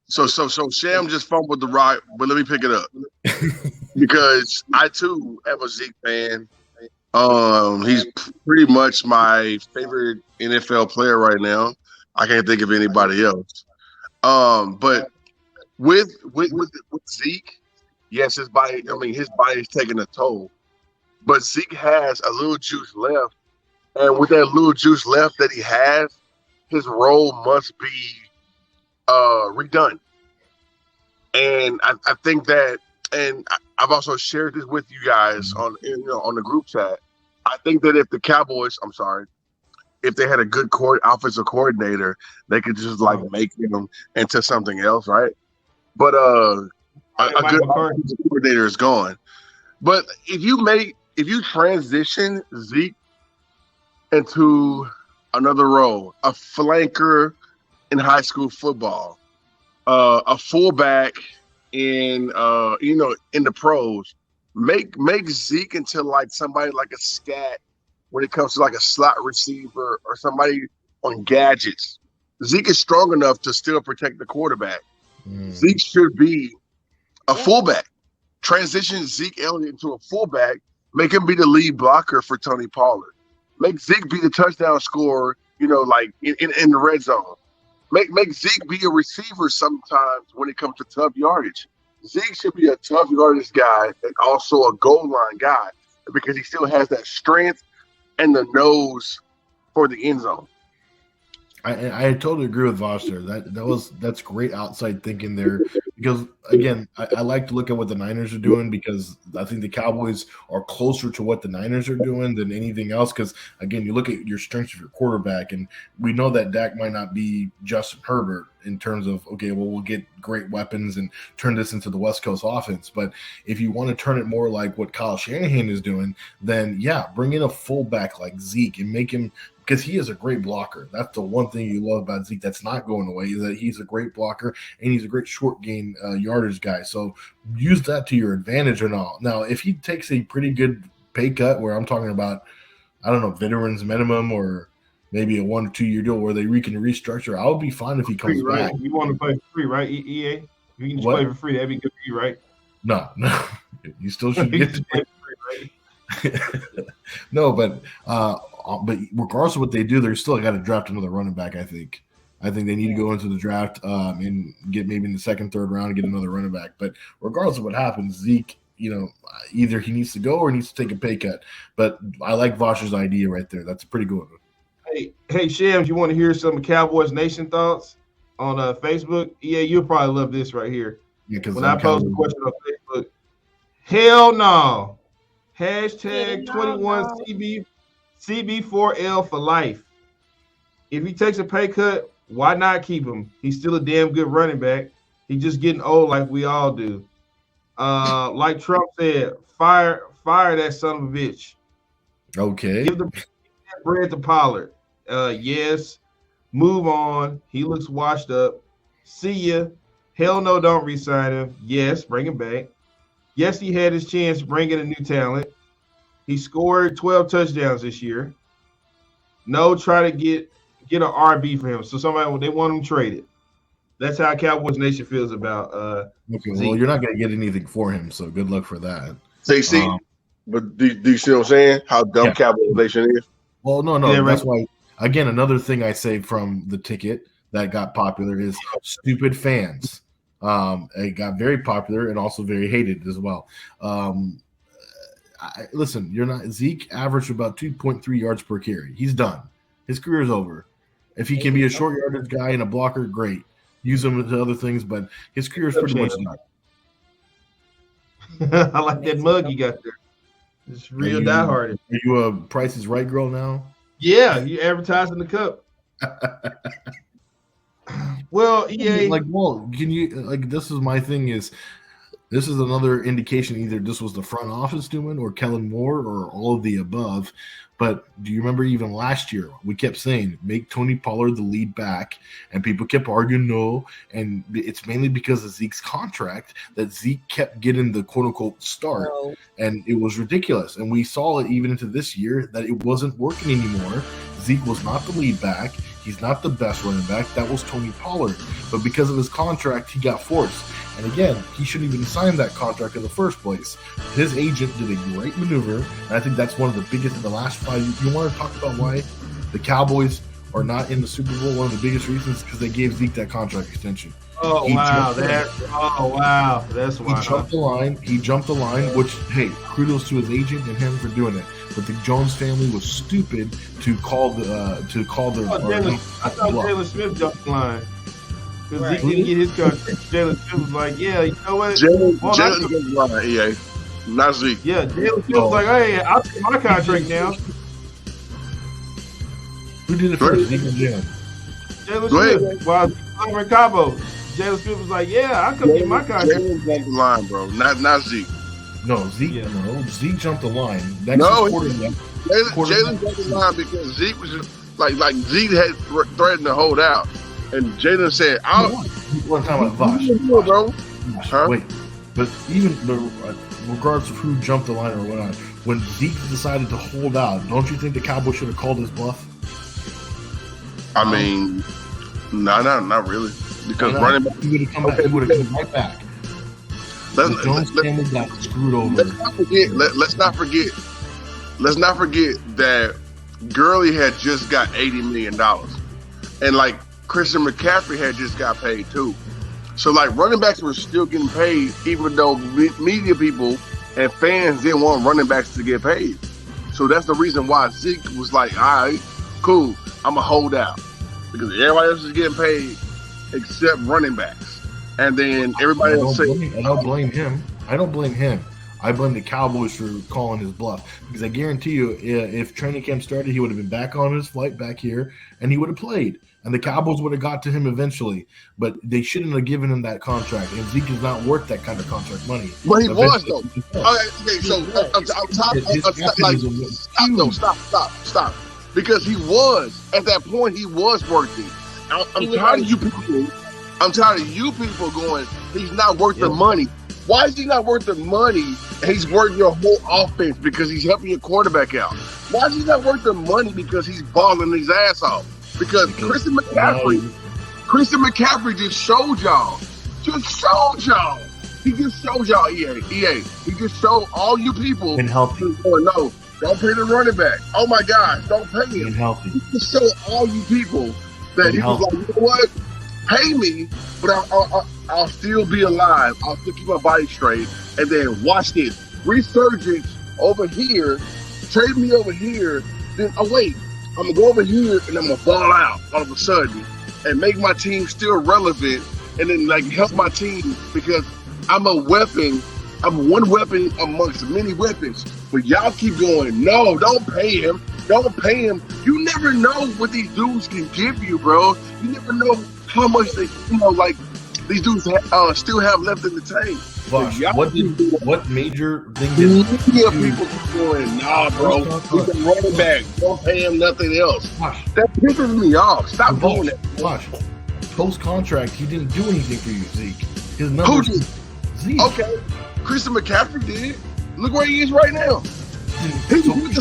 So Sham just fumbled the rock, but let me pick it up because I too am a Zeke fan. He's pretty much my favorite NFL player right now. I can't think of anybody else. But with Zeke, yes, his body. I mean, his body's taking a toll. But Zeke has a little juice left, and with that little juice left that he has, his role must be redone. And I think that, and I've also shared this with you guys on the group chat. I think that if the Cowboys, I'm sorry, if they had a good offensive coordinator, they could just like make him into something else, right? But a good offensive coordinator is gone. But if you transition Zeke into another role, a flanker in high school football, a fullback in in the pros, make Zeke into like somebody like a scat when it comes to like a slot receiver or somebody on gadgets. Zeke is strong enough to still protect the quarterback. Zeke should be a fullback. Transition Zeke Elliott into a fullback, make him be the lead blocker for Tony Pollard. Make Zeke be the touchdown scorer, like in the red zone. Make Zeke be a receiver sometimes when it comes to tough yardage. Zeke should be a tough yardage guy and also a goal line guy because he still has that strength and the nose for the end zone. I totally agree with Vosh there. That's great outside thinking there because again, I like to look at what the Niners are doing because I think the Cowboys are closer to what the Niners are doing than anything else. Because again, you look at your strengths of your quarterback, and we know that Dak might not be Justin Herbert in terms of we'll get great weapons and turn this into the West Coast offense. But if you want to turn it more like what Kyle Shanahan is doing, then bring in a fullback like Zeke and make him. Because he is a great blocker. That's the one thing you love about Zeke that's not going away is that he's a great blocker and he's a great short gain yardage guy. So use that to your advantage or not. Now, if he takes a pretty good pay cut where I'm talking about, I don't know, veterans minimum or maybe a 1 or 2 year deal where they can restructure, I'll be fine if he comes back. You want to play for free, right, EA? If you can just play for free, that'd be good for you, right? No. You still should get to play for free, right? No, but regardless of what they do, they're still got to draft another running back. I think they need to go into the draft and get maybe in the second, third round and get another running back. But regardless of what happens, Zeke, either he needs to go or he needs to take a pay cut. But I like Vosh's idea right there. That's a pretty good one. Hey, Shams, you want to hear some Cowboys Nation thoughts on Facebook? Yeah, you'll probably love this right here. Yeah, because when I post a question on Facebook, hell no. Hashtag 21CB4L for life. If he takes a pay cut, why not keep him? He's still a damn good running back. He's just getting old like we all do. Like Trump said, fire that son of a bitch. Okay. Give the bread to Pollard. Yes. Move on. He looks washed up. See ya. Hell no, don't re-sign him. Yes, bring him back. Yes, he had his chance to bring in a new talent. He scored 12 touchdowns this year. No, try to get an RB for him. So they want him traded. That's how Cowboys Nation feels about okay, well, Zeke. You're not going to get anything for him, so good luck for that. See, but do you see what I'm saying? How dumb Cowboys Nation is? Well, no. Yeah, that's why, again, another thing I say from the ticket that got popular is stupid fans. It got very popular and also very hated as well. Listen, Zeke averaged about 2.3 yards per carry. He's done. His career is over. If he can be a short yardage guy and a blocker, great. Use him into other things, but his career is pretty much done. I like that mug you got there. It's real diehard. Are you a Price is Right girl now? Yeah, you advertising the cup. Well, EA, can you this is my thing is this is another indication either this was the front office doing or Kellen Moore or all of the above. But do you remember even last year we kept saying make Tony Pollard the lead back, and people kept arguing no, and it's mainly because of Zeke's contract that Zeke kept getting the quote unquote start, and it was ridiculous. And we saw it even into this year that it wasn't working anymore. Zeke was not the lead back. He's not the best running back. That was Tony Pollard. But because of his contract, he got forced. And again, he shouldn't even sign that contract in the first place. His agent did a great maneuver, and I think that's one of the biggest in the last 5 years. You want to talk about why the Cowboys are not in the Super Bowl? One of the biggest reasons is because they gave Zeke that contract extension. That's why. He jumped the line, which, hey, kudos to his agent and him for doing it. But the Jones family was stupid to call their. I thought Jalen Smith jumped the line because Zeke didn't get his contract. Jalen Smith was like, "Yeah, you know what? Jalen jumped the line, EA, not Zeke." Yeah, Jalen Smith was like, "Hey, I'll take my contract now." Who did it first? Zeke or Jalen? Jalen Smith. While over in Cabo, Jalen Smith was like, "Yeah, I'll come get my contract." Jalen jumped the line, bro. Not Zeke. No, Zeke. Yeah. No, Zeke jumped the line. Jalen jumped the line because Zeke was just, like Zeke had threatened to hold out, and Jalen said, "I'll." One time with Vosh, bro. Huh? Wait, but even regardless of who jumped the line or whatnot, when Zeke decided to hold out, don't you think the Cowboys should have called his bluff? I mean, not really, because running back, he would have come back. He would have come right back. Jones family got screwed over. Let's not forget that Gurley had just got $80 million, and like Christian McCaffrey had just got paid too. So like running backs were still getting paid, even though media people and fans didn't want running backs to get paid. So that's the reason why Zeke was like, "All right, cool, I'm gonna hold out," because everybody else is getting paid except running backs. And then everybody else I don't blame him. I blame the Cowboys for calling his bluff, because I guarantee you, if training camp started, he would have been back on his flight back here, and he would have played. And the Cowboys would have got to him eventually, but they shouldn't have given him that contract. And Zeke is not worth that kind of contract money. But he was though. Okay, so stop. Because he was at that point, he was worth it. I'm tired of you people. I'm tired of you people going, he's not worth the money. Why is he not worth the money? He's worth your whole offense because he's helping your quarterback out. Why is he not worth the money? Because he's balling his ass off. Because Christian McCaffrey just showed y'all. He just showed y'all, EA. He just showed all you people. And healthy. Oh, no, don't pay the running back. Oh my gosh, don't pay him. And healthy. He just showed all you people that he was like, you know what? Pay me, but I'll still be alive. I'll still keep my body straight. And then watch this resurgence over here. Trade me over here. Then wait, I'm gonna go over here and I'm gonna ball out all of a sudden and make my team still relevant. And then like help my team because I'm a weapon. I'm one weapon amongst many weapons. But y'all keep going. No, don't pay him. Don't pay him. You never know what these dudes can give you, bro. You never know how much they, like these dudes still have left in the tank. Vosh, what major thing did people going, nah, bro, he's a running back. Don't pay him nothing else. Vosh, that pisses me off. Stop doing that. Vosh, post-contract, he didn't do anything for you, Zeke. His numbers. Who did? Zeke. Okay, Christian McCaffrey did. Look where he is right now. He was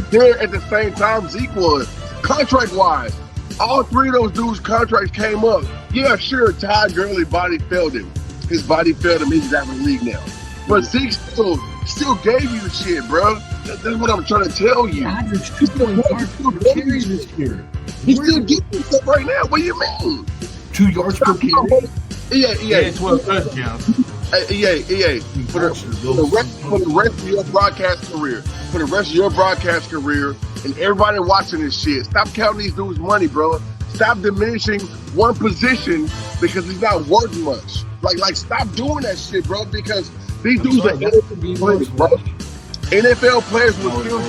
there at the same time Zeke was. Contract-wise, all three of those dudes' contracts came up. Yeah, sure, Todd Gurley body failed him. His body failed him. He's out of the league now. But Zeke still gave you the shit, bro. That's what I'm trying to tell you. He's still carry this year. He's still getting stuff right now. What do you mean? 2 yards per carry? Yeah, 12 touchdowns. EA, for the rest of your broadcast career, and everybody watching this shit, stop counting these dudes' money, bro. Stop diminishing one position because he's not worth much. Like stop doing that shit, bro, because these dudes are NFL players, bro. NFL players will kill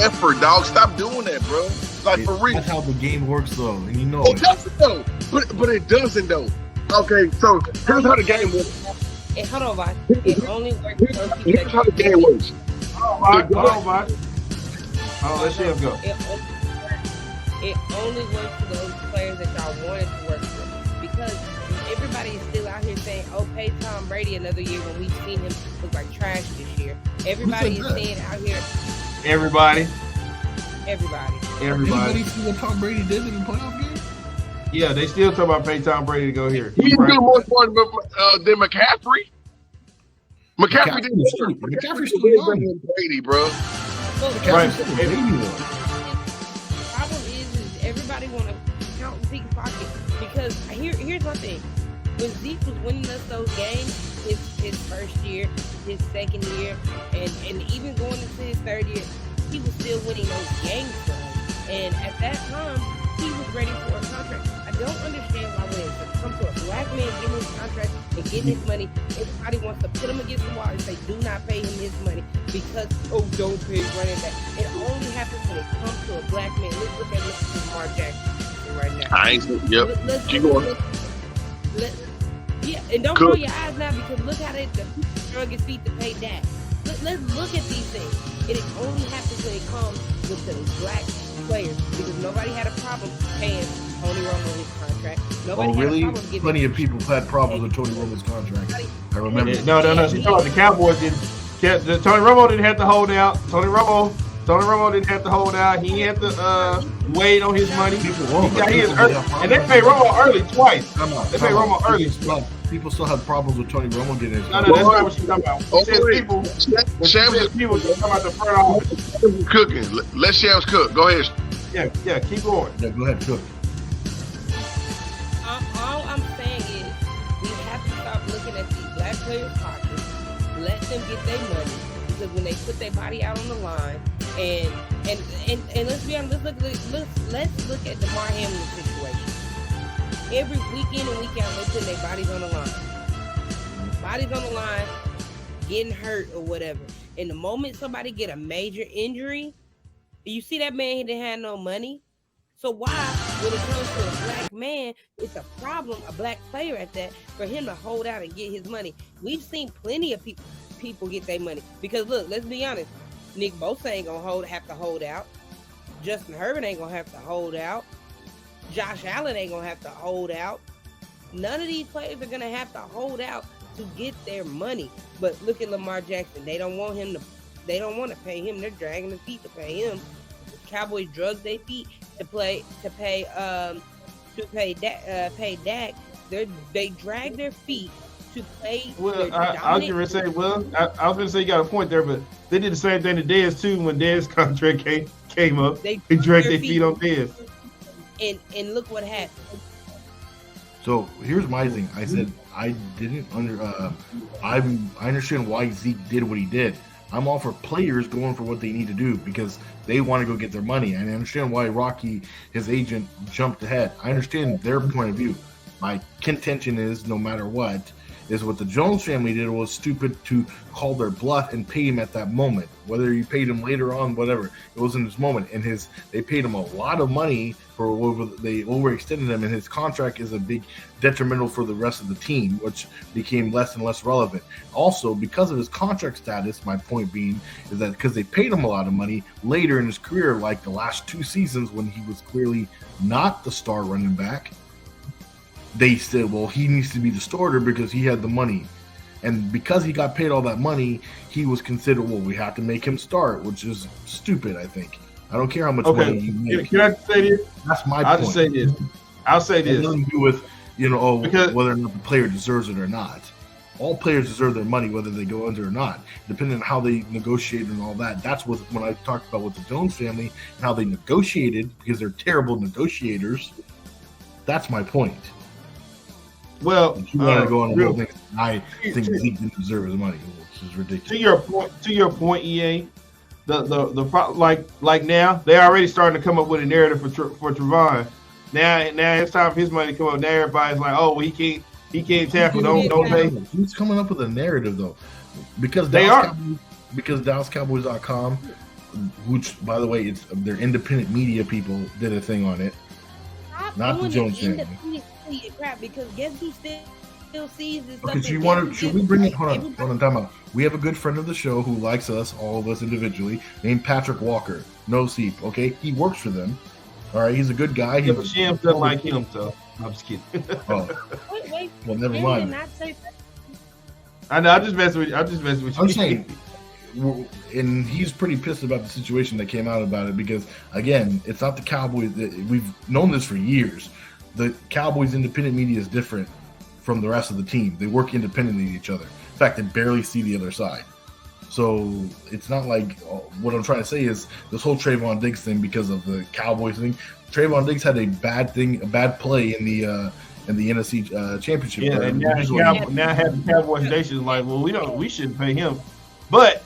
effort, dog. Stop doing that, bro. Like, for real. That's how the game works, though, and you know it. It doesn't, though. But it doesn't, though. Okay, so here's how the game works. Hold on, Vosh. It only works for those people. Here's how the game works. Hold on, Vosh. Let's see him go. It only works for those players that y'all wanted to work for. Because everybody is still out here saying, oh, pay Tom Brady another year when we've seen him look like trash this year. Everybody is saying out here. Everybody. Everybody. Anybody see what Tom Brady did in the playoff game? Yeah, they still talk about pay Tom Brady to go here. He didn't do more than McCaffrey. McCaffrey didn't. McCaffrey's still better young. than Brady, bro. Right. The problem is everybody want to count Zeke's pocket because here's my thing. When Zeke was winning us those games, his first year, his second year, and even going into his third year, he was still winning those games for us. And at that time, he was ready for a contract. I don't understand why when it comes to a black man getting his contract and getting his money, everybody wants to put him against the wall and say, do not pay him his money because, don't pay running back. It only happens when it comes to a black man. Let's look at Mr. Lamar Jackson right now. I ain't. Yep. Keep going. Yeah, and don't roll your eyes now because look how the people drug his feet to pay that. Let's look at these things. And it only happens when it comes with the black players because nobody had a problem paying Tony Romo his contract. Nobody had a problem giving. Plenty of people have problems with Tony Romo's contract. I remember. No. She's talking about the Cowboys didn't. Tony Romo didn't have to hold out. Tony Romo didn't have to hold out. He had to wait on his money. And they paid Romo early twice. They paid Romo early. People still have problems with Tony Romo getting his contract. No, that's not what she's talking about. Shams people talking about the front office. Cooking. Let Shams cook. Go ahead. Yeah, keep going. Yeah, go ahead, cook. All I'm saying is we have to stop looking at these black players' pockets, let them get their money, because when they put their body out on the line, and let's be honest, let's look at the Damar Hamlin situation. Every weekend and week out, they put their bodies on the line. Bodies on the line, getting hurt or whatever. And the moment somebody get a major injury, you see that man, he didn't have no money. So why, when it comes to a black man, it's a problem, a black player at that, for him to hold out and get his money? We've seen plenty of people get their money. Because look, let's be honest, Nick Bosa ain't gonna have to hold out. Justin Herbert ain't gonna have to hold out. Josh Allen ain't gonna have to hold out. None of these players are gonna have to hold out to get their money. But look at Lamar Jackson. They don't want to pay him. They're dragging their feet to pay him. The Cowboys drug their feet to pay Dak. They drag their feet to pay. Well, I was gonna say you got a point there, but they did the same thing to Dez too when Dez's contract came up. They dragged their feet on Dez. And look what happened. So here's my thing. I said I understand why Zeke did what he did. I'm all for players going for what they need to do because they want to go get their money. And I understand why Rocky, his agent, jumped ahead. I understand their point of view. My contention is, no matter what the Jones family did was stupid to call their bluff and pay him at that moment. Whether you paid him later on, whatever, it was in his moment. And they paid him a lot of money for they overextended him, and his contract is a big detrimental for the rest of the team, which became less and less relevant. Also, because of his contract status, my point being is that because they paid him a lot of money later in his career, like the last 2 seasons when he was clearly not the star running back, they said, well, he needs to be the starter because he had the money. And because he got paid all that money, he was considered, well, we have to make him start, which is stupid, I think. I don't care how much money you make. Can I say this? That's my point. I'll say this. It has nothing to do with, whether or not the player deserves it or not. All players deserve their money, whether they go under or not, depending on how they negotiate and all that. That's what when I talked about with the Jones family and how they negotiated, because they're terrible negotiators. That's my point. Well, you want to go on the whole thing. I think Zeke didn't deserve his money, which is ridiculous. To your point, EA, like now they're already starting to come up with a narrative for Trevon. Now it's time for his money to come up. Now everybody's like, oh, well, he can't tackle. Don't pay. Who's coming up with a narrative though? Because DallasCowboys.com, which by the way, it's their independent media people did a thing on it. Not the Jones family. Crap, because guess who still sees this stuff? Should we bring it? Hold on, time out. We have a good friend of the show who likes us, all of us individually, named Patrick Walker. No seep, okay? He works for them. All right, he's a good guy. Yeah, but Shams doesn't like him, so I'm just kidding. Wait. Well, never mind. I know. I'm just messing with you. I'm saying, and he's pretty pissed about the situation that came out about it because, again, it's not the Cowboys. We've known this for years. The Cowboys' independent media is different from the rest of the team. They work independently of each other. In fact, they barely see the other side. So it's not like what I'm trying to say is this whole Trayvon Diggs thing because of the Cowboys thing. Trayvon Diggs had a bad play in the NFC championship. Yeah, and now having Cowboys Nation like, well, we shouldn't pay him, but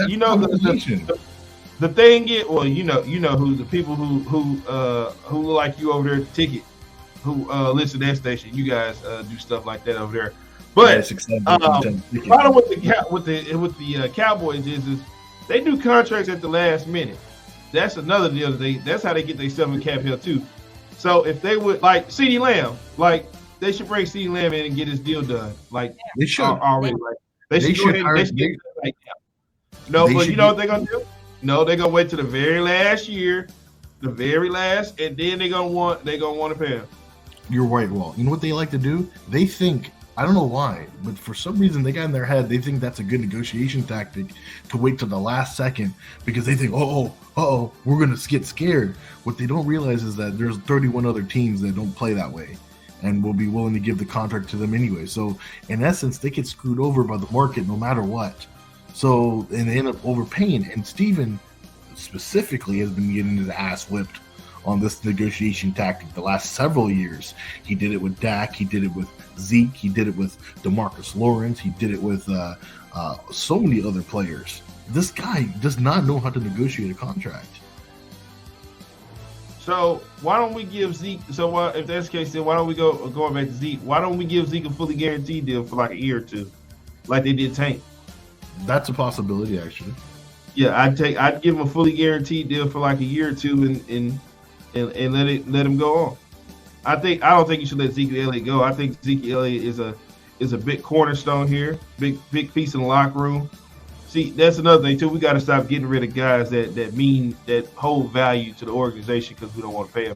you know the thing is, well, you know who the people who like you over there at the ticket, who listen to that station, you guys do stuff like that over there. But the problem with the Cowboys is they do contracts at the last minute. That's another deal. That's how they get themselves in cap hell too. So if they would like CeeDee Lamb, like they should bring CeeDee Lamb in and get his deal done. Like they should already. Like they should go ahead and like no, but you know what they're gonna do? No, they're gonna wait to the very last year, and then they're gonna want to pay him. You're right, Walt. You know what they like to do? They think, I don't know why, but for some reason they got in their head, they think that's a good negotiation tactic to wait till the last second because they think, we're going to get scared. What they don't realize is that there's 31 other teams that don't play that way and will be willing to give the contract to them anyway. So in essence, they get screwed over by the market no matter what. So, and they end up overpaying. And Steven specifically has been getting his ass whipped on this negotiation tactic the last several years. He did it with Dak. He did it with Zeke. He did it with DeMarcus Lawrence. He did it with so many other players. This guy does not know how to negotiate a contract. So why don't we give Zeke? So if that's the case, then why don't we going back to Zeke? Why don't we give Zeke a fully guaranteed deal for like a year or two, like they did Tank? That's a possibility, actually. Yeah, I'd give him a fully guaranteed deal for like a year or two, and let him go on. I don't think you should let Zeke Elliott go. I think Zeke Elliott is a big cornerstone here, big piece in the locker room. See, that's another thing too. We got to stop getting rid of guys that hold value to the organization because we don't want to pay them.